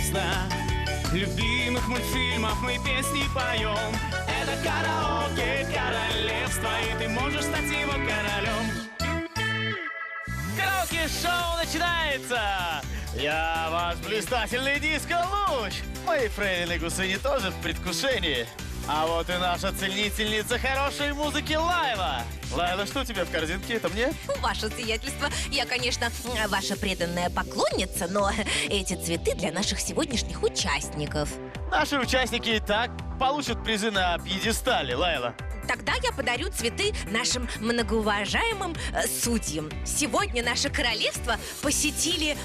королевства. Любимых мультфильмов мы песни поем. Это караоке королевство, и ты можешь стать его королем. Караоке-шоу начинается! Я ваш блистательный диско-луч! Мои фрейлины гусыни тоже в предвкушении. А вот и наша ценительница хорошей музыки Лайла. Лайла, что у тебя в корзинке? Это мне? Ваше сиятельство, я, конечно, ваша преданная поклонница, но эти цветы для наших сегодняшних участников. Наши участники и так получат призы на пьедестале, Лайла. Тогда я подарю цветы нашим многоуважаемым судьям. Сегодня наше королевство посетили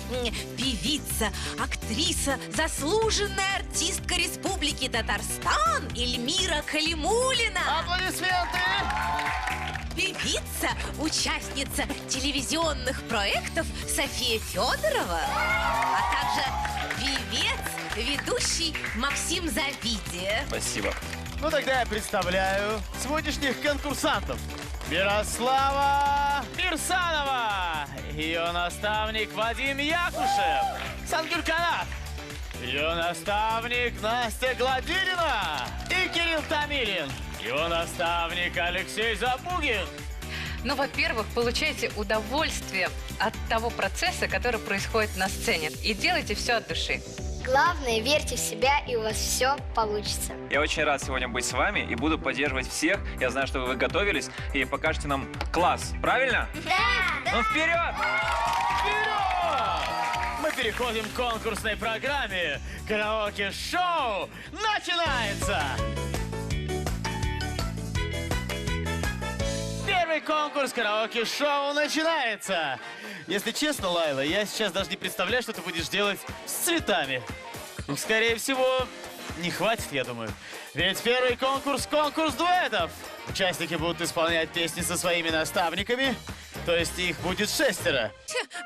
певица, актриса, заслуженная артистка Республики Татарстан Эльмира Калимуллина. Аплодисменты! Певица, участница телевизионных проектов София Федорова, а также певец, ведущий Максим Завидия. Спасибо. Ну тогда я представляю сегодняшних конкурсантов. Мирослава Кирсанова, ее наставник Вадим Якушев, Сангюль Канат, ее наставник Настя Гладилина и Кирилл Томилин, его наставник Алексей Забугин. Ну, во-первых, получайте удовольствие от того процесса, который происходит на сцене. И делайте все от души. Главное, верьте в себя, и у вас все получится. Я очень рад сегодня быть с вами и буду поддерживать всех. Я знаю, что вы готовились и покажете нам класс. Правильно? Да! Ну, вперед! Вперед! Мы переходим к конкурсной программе. Караоке-шоу начинается! Первый конкурс караоке-шоу начинается! Если честно, Лайла, я сейчас даже не представляю, что ты будешь делать с цветами. Ну, скорее всего, не хватит, я думаю. Ведь первый конкурс — конкурс дуэтов. Участники будут исполнять песни со своими наставниками, то есть их будет 6.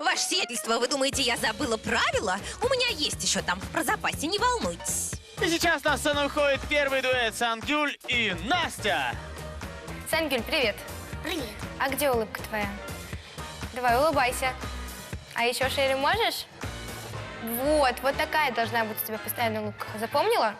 Ваше сиятельство, вы думаете, я забыла правила? У меня есть еще там про запасе, не волнуйтесь. И сейчас на сцену выходит первый дуэт Сангюль и Настя. Сангюль, привет. Привет. А где улыбка твоя? Давай, улыбайся. А еще шире можешь? Вот такая должна быть у тебя постоянная улыбка. Запомнила?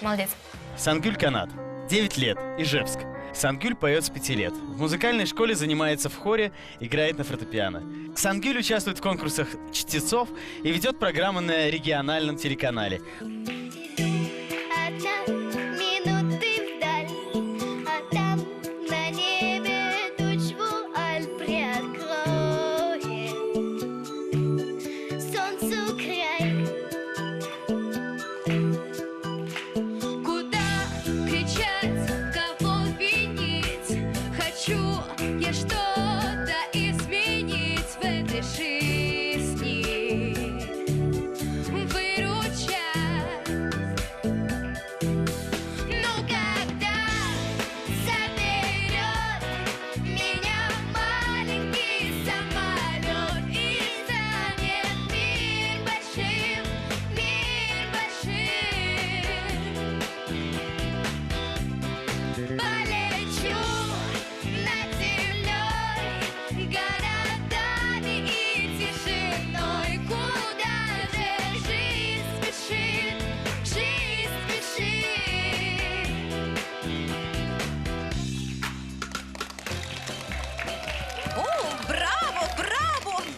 Молодец. Сангюль Канат, 9 лет, Ижевск. Сангюль поет с 5 лет. В музыкальной школе занимается в хоре, играет на фортепиано. Сангюль участвует в конкурсах чтецов и ведет программы на региональном телеканале.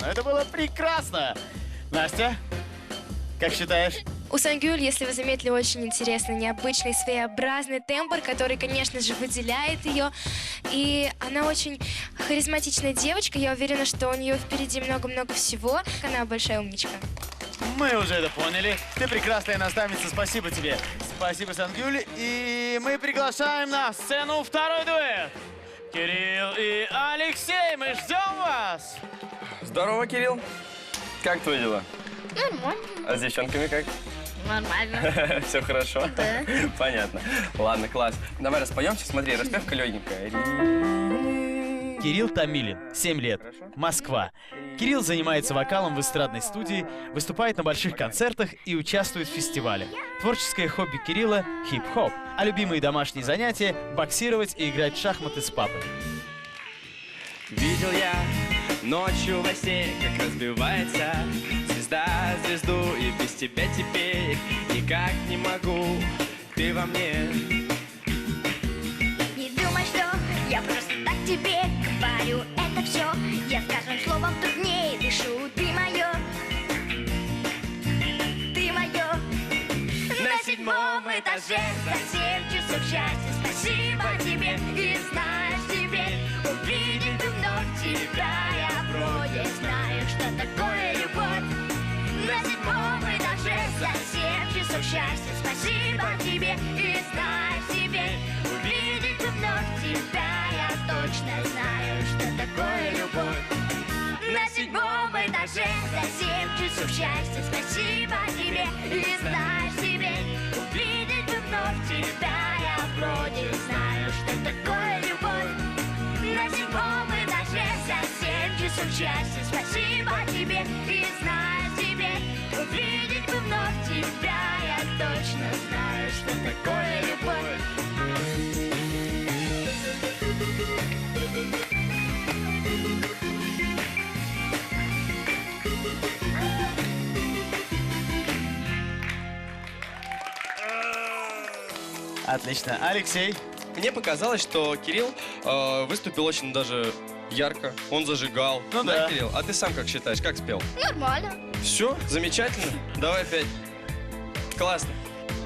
Это было прекрасно! Настя, как считаешь? У Сангюль, если вы заметили, очень интересный, необычный, своеобразный тембр, который, конечно же, выделяет ее. И она очень харизматичная девочка. Я уверена, что у нее впереди много-много всего. Она большая умничка. Мы уже это поняли. Ты прекрасная наставница, спасибо тебе. Спасибо, Сангюль. И мы приглашаем на сцену второй дуэт. Кирилл и Алексей, мы ждем вас! Здорово, Кирилл. Как твои дела? Нормально. А с девчонками как? Нормально. Все хорошо? Да. Понятно. Ладно, класс. Давай распоемся. Смотри, распевка легенькая. Кирилл Томилин, 7 лет, Москва. Кирилл занимается вокалом в эстрадной студии, выступает на больших концертах и участвует в фестивале. Творческое хобби Кирилла — хип-хоп, а любимые домашние занятия — боксировать и играть в шахматы с папой. Видел я ночью во сне, как разбивается звезда звезду, и без тебя теперь никак не могу, ты во мне. Не думай, что я просто так тебе говорю это все. Я с каждым словом труднее дышу. Ты мое, ты мое. На 7-м этаже за 7 часов счастья. Спасибо тебе, и знаешь, теперь увидеть вновь тебя. Я вроде знаю, что такое любовь. На 7-м этаже за 7 часов счастья. Спасибо тебе, и знаешь, теперь увидеть вновь тебя. Я точно знаю, что такое любовь. На 7-м этаже за 7 часов счастья. Спасибо тебе, и знаешь, теперь увидеть вновь тебя. Я вроде знаю, что такое любовь. На 7-м этаже за 7 часов счастья. Спасибо тебе, и знаешь, теперь увидеть вновь тебя. Я точно знаю, что такое любовь. Отлично. Алексей? Мне показалось, что Кирилл выступил очень даже ярко. Он зажигал. Ну да. Кирилл? А ты сам как считаешь, как спел? Нормально. Все, замечательно. Давай опять. Классно.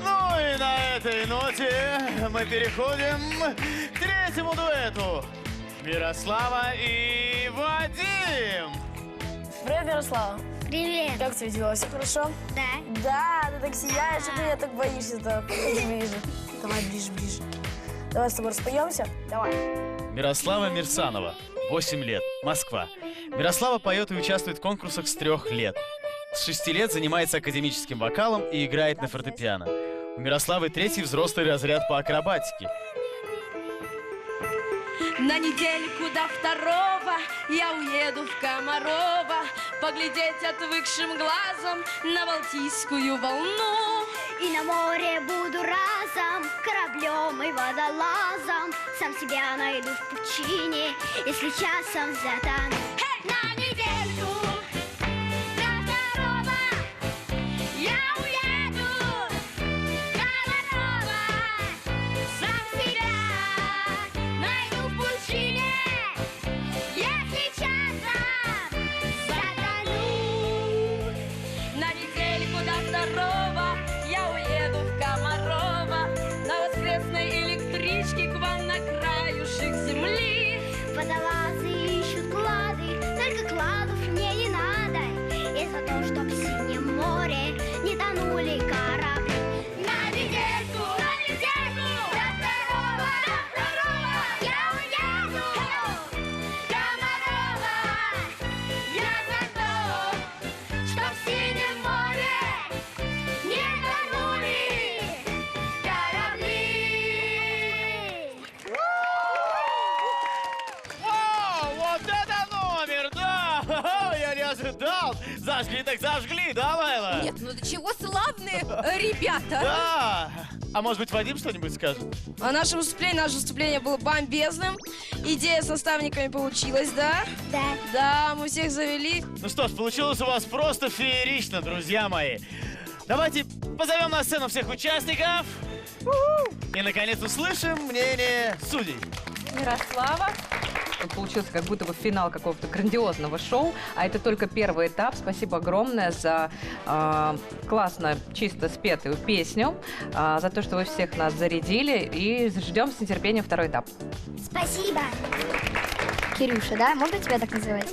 Ну и на этой ноте мы переходим к третьему дуэту. Мирослава и Вадим. Привет, Мирослава. Привет. Как тебе дела? Все хорошо? Да. Да, ты так сияешь, а ты меня так боишься-то. Подходи ближе. Давай ближе, ближе. Давай с тобой распоемся. Давай. Мирослава Мирсанова, 8 лет, Москва. Мирослава поет и участвует в конкурсах с 3 лет. С 6 лет занимается академическим вокалом и играет на фортепиано. У Мирославы 3-й взрослый разряд по акробатике. На недельку до 2 я уеду в Комарова поглядеть отвыкшим глазом на Балтийскую волну. И на море буду разом, кораблем и водолазом. Сам себя найду в пучине, если часом затону. На недельку до 2 я уеду в Комарова. Сам себя найду в пучине, если часом затону. На недельку до 2 я уеду в Комарова на воскресной электричке к вам на краюшек земли. Водолазы ищут клады, только кладов мне не надо. И за то, чтоб в синем море не тонули корабли. На недельку до 2 я уеду в Комарова. Я за то, чтоб в синем море не тонули корабли. О, вот это номер, да! Ха-ха, я не ожидал! Зажгли так зажгли, да, Лайла? Нет, ну до чего славные ребята. Да! А может быть, Вадим что-нибудь скажет? А наше выступление было бомбезным. Идея с наставниками получилась, да? Да. Да, мы всех завели. Ну что ж, получилось у вас просто феерично, друзья мои. Давайте позовем на сцену всех участников. И, наконец, услышим мнение судей. Мирослава. Получился как будто бы финал какого-то грандиозного шоу, а это только первый этап. Спасибо огромное за классно, чисто спетую песню, за то, что вы всех нас зарядили, и ждем с нетерпением второй этап. Спасибо. Кирюша, да? Можно тебя так называть?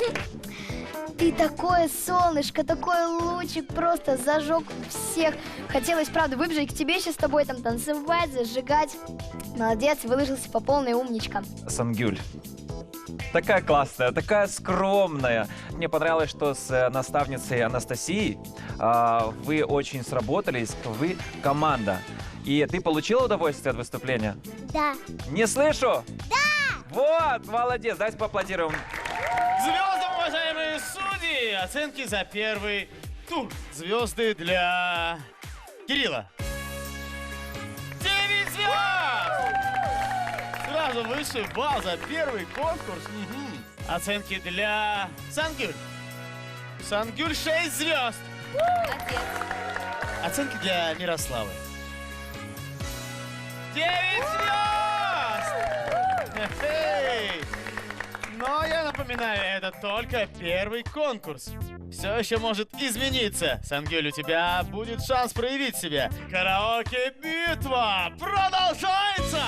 Ты такое солнышко, такой лучик, просто зажег всех. Хотелось, правда, выбежать к тебе сейчас с тобой там танцевать, зажигать. Молодец, выложился по полной, умничка. Сангюль. Такая классная, такая скромная. Мне понравилось, что с наставницей Анастасией вы очень сработались, вы команда. И ты получила удовольствие от выступления? Да. Не слышу? Да! Вот, молодец, давайте поаплодируем. Звездам, уважаемые судьи, оценки за первый тур. Звезды для Кирилла. 9 звезд! Сразу высший балл за первый конкурс. Оценки для Сангюль. Сангюль 6 звезд. Оценки для Мирославы. 9 звезд! Хе-хей! Но я напоминаю, это только первый конкурс. Все еще может измениться. Сангюль, у тебя будет шанс проявить себя. Караоке-битва продолжается!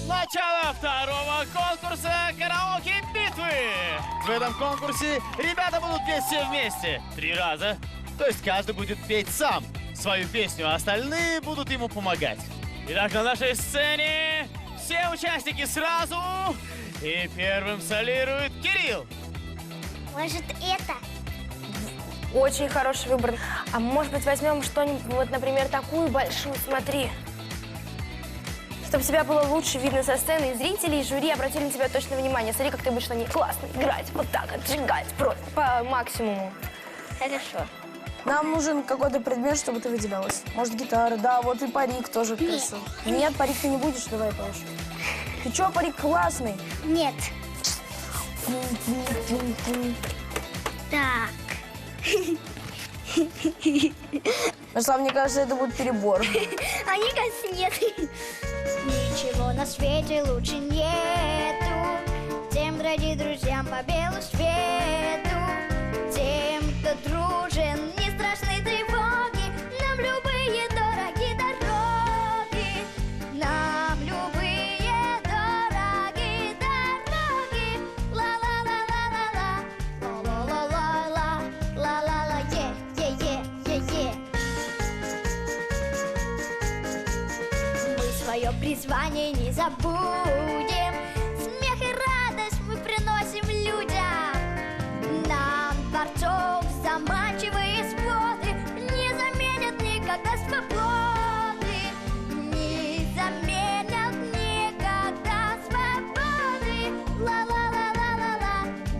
Начало второго конкурса караоке-битвы! В этом конкурсе ребята будут петь все вместе 3 раза. То есть каждый будет петь сам свою песню, а остальные будут ему помогать. Итак, на нашей сцене все участники сразу. И первым солирует Кирилл. Может, это? Очень хороший выбор. А может быть, возьмем что-нибудь, вот, например, такую большую, смотри. Чтобы тебя было лучше видно со сцены, и зрители, и жюри обратили на тебя точное внимание. Смотри, как ты будешь на ней классно играть, вот так, отжигать просто по максимуму. Хорошо. Нам нужен какой-то предмет, чтобы ты выделялась. Может, гитара, да, вот и парик тоже красивый. Нет, парик ты не будешь, давай поешь. Ты чё, парик классный? Нет. Так. Мирослав, мне кажется, это будет перебор. А мне кажется, нет. Ничего на свете лучше нету. Тем ради друзьям по белу свету. Тем, кто дружен, не страшны тревоги. Нам любые дороги дороги. Нам любые дороги дороги. Ла-ла-ла-ла-ла-ла. Ла-ла-ла-ла-ла. Ла-ла-ла. Е-е-е-е-е. Мы свое призвание не забудем. Смех и радость мы приносим людям. Нам дворцов заманчивые своды не заменят никогда свободы. Не заменят никогда свободы. Ла-ла-ла-ла-ла-ла.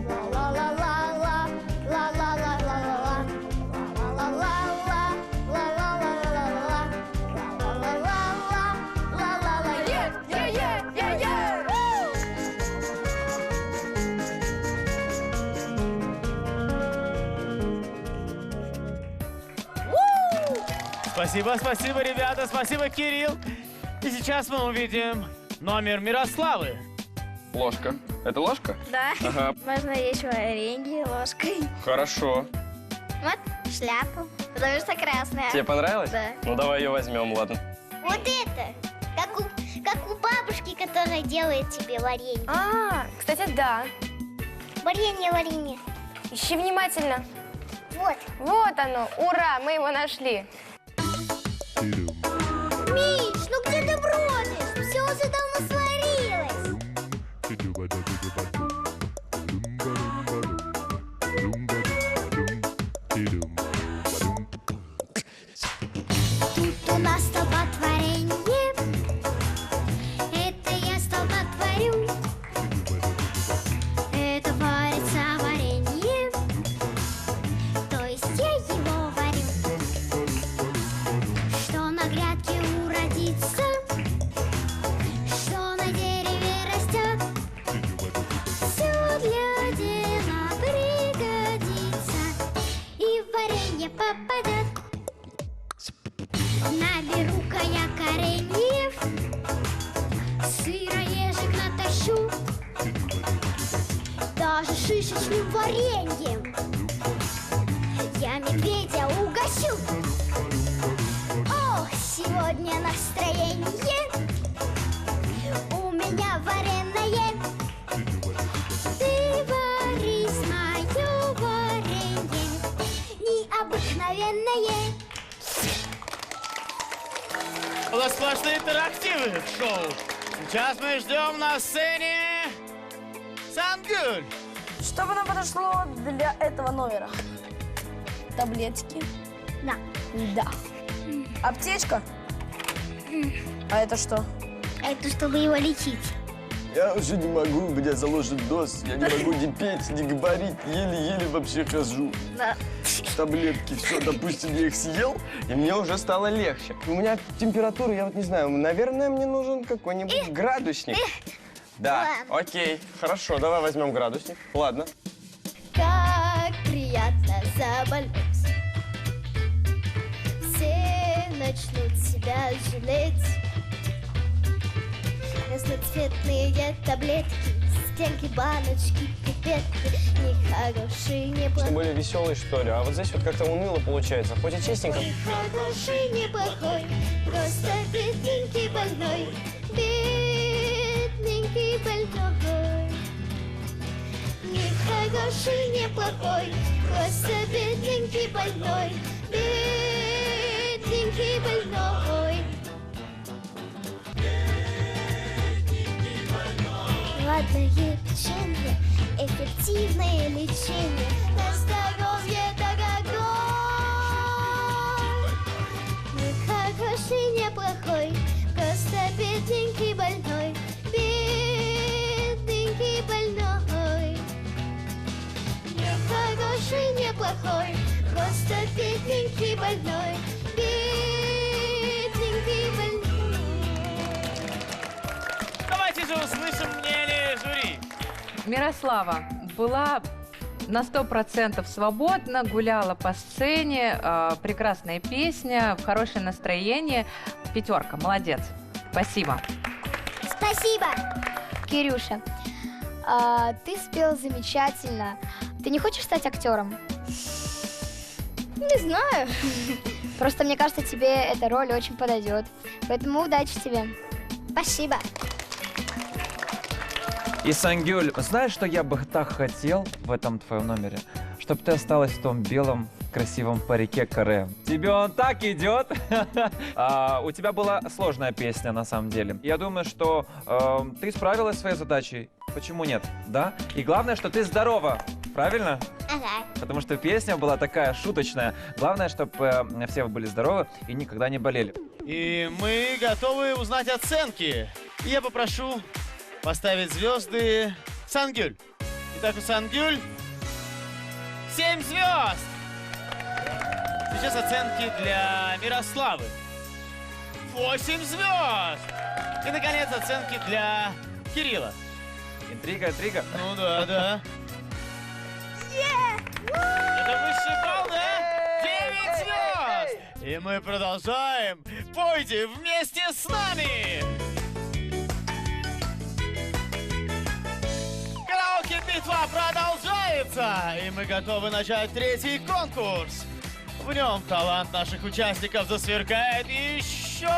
Ла-ла-ла-ла-ла. Ла-ла-ла-ла-ла. Ла-ла-ла-ла. Ла-ла-ла-ла-ла. Ла-ла-ла-ла. Ла-ла-ла. Е-е-е-е-е. Спасибо, спасибо, ребята, спасибо, Кирилл. И сейчас мы увидим номер Мирославы. Ложка. Это ложка? Да. Ага. Можно есть варенье ложкой. Хорошо. Вот шляпу, потому что красная. Тебе понравилось? Да. Ну давай ее возьмем, ладно. Вот это, как у бабушки, которая делает тебе варенье. Кстати, да. Варенье. Ищи внимательно. Вот. Вот оно, ура, мы его нашли. Миш, ну где ты бродишь? Все уже давно сварилось. Тут у нас столпотворение. Это я столпотворю. Это варится варенье. То есть я его варю. Что на грядке уродится, что на дереве растет, все для дела пригодится и в варенье попадет. Наберу-ка я кореньев, сыроежек натащу, даже шишечным вареньем я медведя угощу. Ох, сегодня настроение у меня вареное. Ты варись, мое варенье, необыкновенное. У нас сплошные интерактивы в шоу. Сейчас мы ждем на сцене Сангюль. Что бы нам подошло для этого номера? Таблетки? Да. Да. Аптечка? А это что? Это чтобы его лечить. Я уже не могу, у меня заложен нос, я не могу ни петь, ни говорить, еле-еле вообще хожу. Да. Таблетки, все, допустим, я их съел, и мне уже стало легче. У меня температура, я вот не знаю, наверное, мне нужен какой-нибудь градусник. Да, Ладно. окей, хорошо, давай возьмем градусник. Ладно. Как приятно заболеть. Все начнут себя жалеть. Разноцветные таблетки, стенки, баночки, пипетки. Нехороший, Что неплохой. более веселый, что ли? А вот здесь вот как-то уныло получается. Хоть и честненько. Нехороший, неплохой, просто бедненький больной. Бедненький больной. Нехороший, неплохой, просто бедненький больной. Бедненький больной. Ладное печенье, эффективное лечение, на здоровье дорогой. Нехороший, неплохой, просто бедненький больной. Бедненький больной. Нехороший, неплохой, просто бедненький больной. Бедненький больной. Давайте же услышим мнение жюри. Мирослава была на 100% свободна, гуляла по сцене, прекрасная песня, хорошее настроение. 5, молодец. Спасибо. Спасибо. Кирюша, ты спел замечательно. Ты не хочешь стать актером? Не знаю. Просто мне кажется, тебе эта роль очень подойдет. Поэтому удачи тебе. Спасибо. И, Сангюль, знаешь, что я бы так хотел в этом твоем номере? Чтобы ты осталась в том белом красивом парике каре. Тебе он так идет. У тебя была сложная песня, на самом деле. Я думаю, что ты справилась со своей задачей. Почему нет? Да? И главное, что ты здорова. Правильно? Ага. Потому что песня была такая шуточная. Главное, чтобы все вы были здоровы и никогда не болели. И мы готовы узнать оценки. И я попрошу поставить звезды Сангюль. Итак, у Сангюль 7 звезд. Сейчас оценки для Мирославы. 8 звезд. И, наконец, оценки для Кирилла. Интрига, интрига. Ну да, да. Это высший балл, да? 9 звезд. И мы продолжаем. Пойте вместе с нами. Караоке-битва продолжается. И мы готовы начать 3-й конкурс. В нем талант наших участников засверкает еще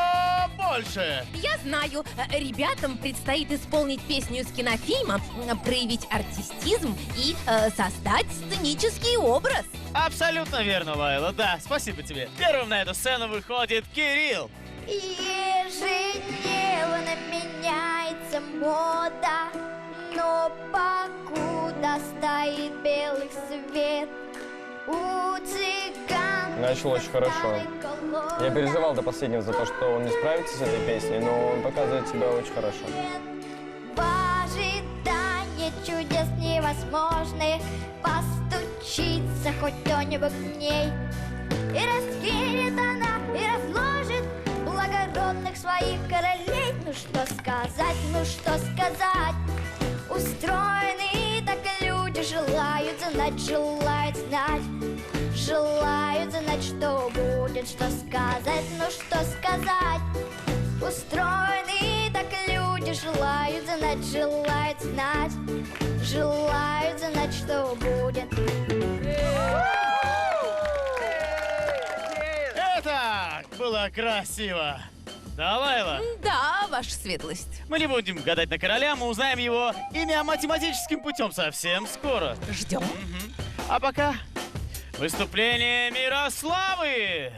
больше. Я знаю, ребятам предстоит исполнить песню из кинофильма, проявить артистизм и создать сценический образ. Абсолютно верно, Лайла. Да, спасибо тебе. Первым на эту сцену выходит Кирилл. Ежедневно меняется мода, но покуда стоит белый свет, у цыган... Начал очень хорошо. Я переживал до последнего за то, что он не справится с этой песней, но он показывает себя очень хорошо. В ожидании чудес невозможных постучится хоть кто-нибудь к ней. И раскинет она, и разложит благородных своих королей. Ну что сказать, ну что сказать. Устроены так люди, желают знать, желают знать. Желают знать, что будет, что сказать, ну что сказать. Устроены так люди, желают знать, желают знать. Желают знать, что будет. Это было красиво. Да, Лайла? Да, ваша светлость. Мы не будем гадать на короля, мы узнаем его имя математическим путем совсем скоро. Ждем. А пока выступление Мирославы.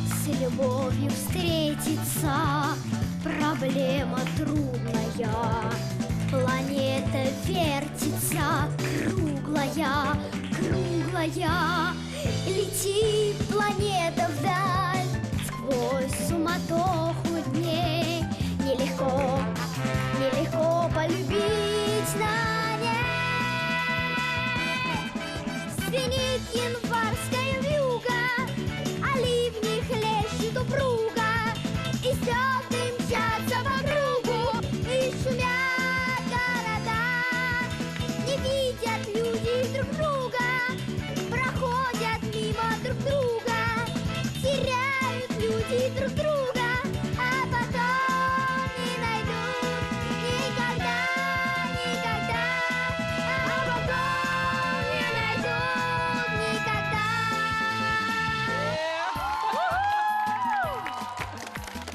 С любовью встретиться проблема трудная. Планета вертится, круглая, круглая. Летит планета вдаль, сквозь суматоху дней. Нелегко, нелегко полюбить на ней. Звенит январская вьюга, а ливни хлещут упруга, и звезды мчат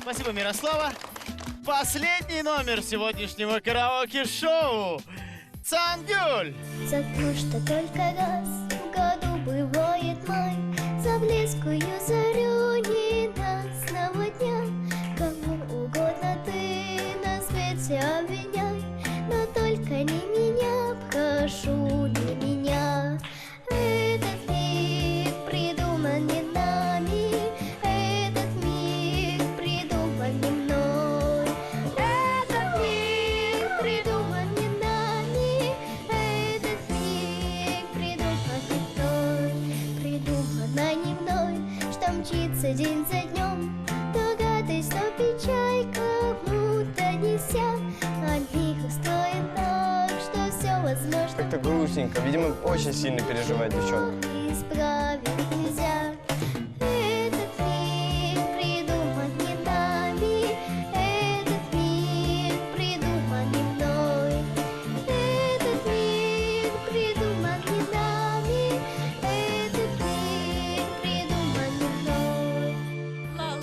Спасибо, Мирослава. Последний номер сегодняшнего караоке-шоу. Цангюль. За то, что только раз в году бывает май, за близкую зарю ненастного дня. Кому угодно ты на свете обвиняй, но только не меня, прошу, не меня. Этот миг придуман не нами, этот миг придуман не мной. Этот миг придуман не нами, этот миг придуман не мной. Придумано не мной, что мчится день за днем, то гадость, то печаль кому-то неся. От них устроен так, что все возможно. Как-то грустненько. Видимо, очень сильно переживает девчонка. Исправить нельзя. Этот миг придуман не нами, этот миг придуман не мной. Этот миг придуман не нами, этот миг придуман не мной. Ах,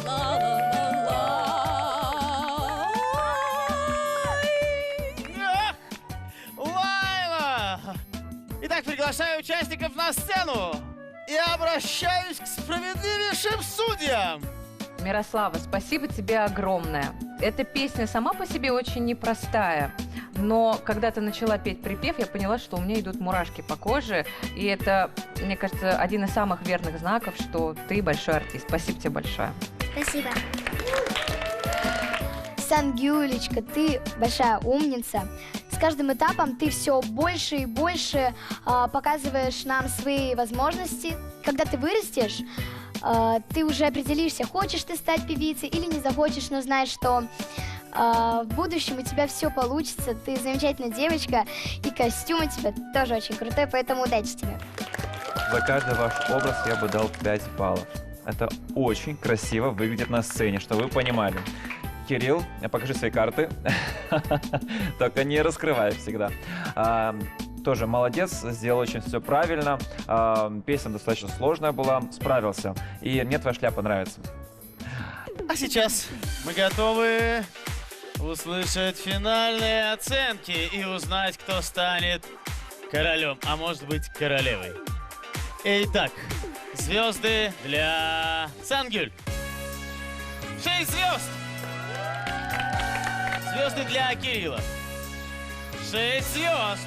Лайла! Итак, приглашаю участников на сцену и обращаюсь к справедливейшим судьям. Мирослава, спасибо тебе огромное. Эта песня сама по себе очень непростая, но когда ты начала петь припев, я поняла, что у меня идут мурашки по коже, и это, мне кажется, один из самых верных знаков, что ты большой артист. Спасибо тебе большое. Спасибо. Сангюлечка, ты большая умница. С каждым этапом ты все больше и больше показываешь нам свои возможности. Когда ты вырастешь, ты уже определишься, хочешь ты стать певицей или не захочешь, но знаешь, что в будущем у тебя все получится. Ты замечательная девочка, и костюм у тебя тоже очень крутой, поэтому удачи тебе. За каждый ваш образ я бы дал 5 баллов. Это очень красиво выглядит на сцене, чтобы вы понимали. Кирилл, покажи свои карты. Только не раскрывай всегда. Тоже молодец, сделал очень все правильно. Песня достаточно сложная была, справился. И мне твоя шляпа нравится. А сейчас мы готовы услышать финальные оценки и узнать, кто станет королем, а может быть королевой. Итак, звезды для Цангюль. 6 звезд. Звезды для Кирилла. 6 звезд.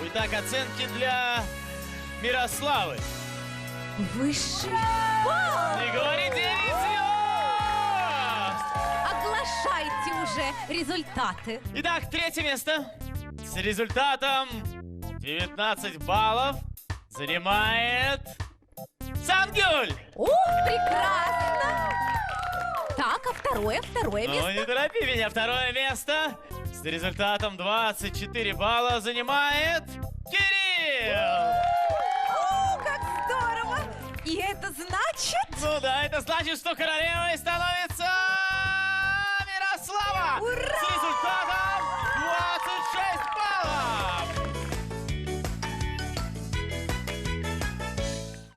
Итак, оценки для Мирославы. Высший. Не говори 9 звезд. Оглашайте уже результаты. Итак, третье место с результатом 19 баллов занимает Цангюль. Ух, прекрасно! Так, а второе Ну, место? не торопи меня. Второе место с результатом 24 балла занимает Кирилл. О, как здорово! И это значит... Ну да, это значит, что королевой становится